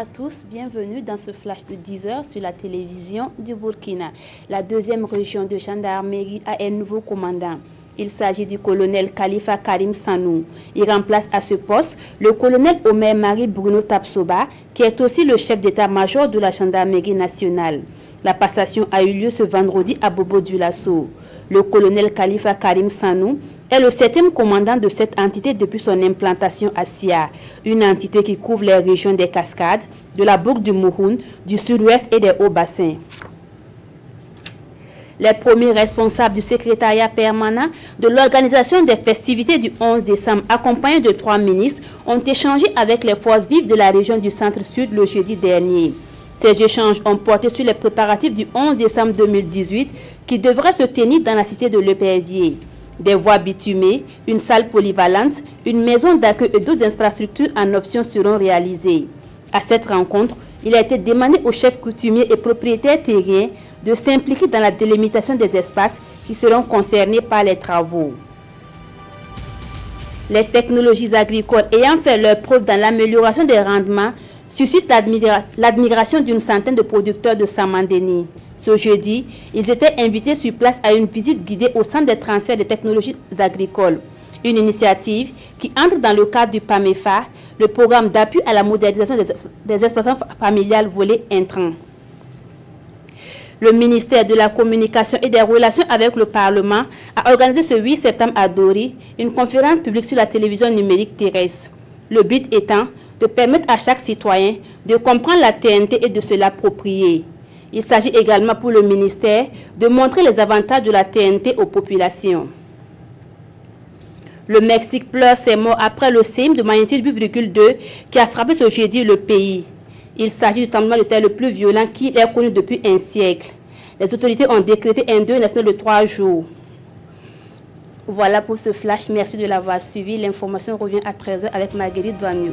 à tous, bienvenue dans ce flash de 10 heures sur la télévision du Burkina. La deuxième région de gendarmerie a un nouveau commandant. Il s'agit du colonel Khalifa Karim Sanou. Il remplace à ce poste le colonel Omer Marie Bruno Tapsoba, qui est aussi le chef d'état-major de la gendarmerie nationale. La passation a eu lieu ce vendredi à Bobo-Dioulasso. Le colonel Khalifa Karim Sanou est le 7e commandant de cette entité depuis son implantation à Sia, une entité qui couvre les régions des Cascades, de la boucle du Mouhoun, du Sud-Ouest et des Hauts-Bassins. Les premiers responsables du secrétariat permanent de l'organisation des festivités du 11 décembre, accompagnés de 3 ministres, ont échangé avec les forces vives de la région du Centre-Sud le jeudi dernier. Ces échanges ont porté sur les préparatifs du 11 décembre 2018 qui devraient se tenir dans la cité de l'Épervier. Des voies bitumées, une salle polyvalente, une maison d'accueil et d'autres infrastructures en option seront réalisées. À cette rencontre, il a été demandé aux chefs coutumiers et propriétaires terriens de s'impliquer dans la délimitation des espaces qui seront concernés par les travaux. Les technologies agricoles ayant fait leur preuve dans l'amélioration des rendements suscitent l'admiration d'une centaine de producteurs de Samandéni. Ce jeudi, ils étaient invités sur place à une visite guidée au centre de transfert des technologies agricoles, une initiative qui entre dans le cadre du PAMEFA, le programme d'appui à la modernisation des exploitations familiales volet intrant. Le ministère de la Communication et des Relations avec le Parlement a organisé ce 8 septembre à Dori une conférence publique sur la télévision numérique terrestre. Le but étant de permettre à chaque citoyen de comprendre la TNT et de se l'approprier. Il s'agit également pour le ministère de montrer les avantages de la TNT aux populations. Le Mexique pleure ses morts après le séisme de magnitude 8,2 qui a frappé ce jeudi le pays. Il s'agit du tremblement de terre le plus violent qui est connu depuis un siècle. Les autorités ont décrété un deuil national de 3 jours. Voilà pour ce flash. Merci de l'avoir suivi. L'information revient à 13 h avec Marguerite Vagnou.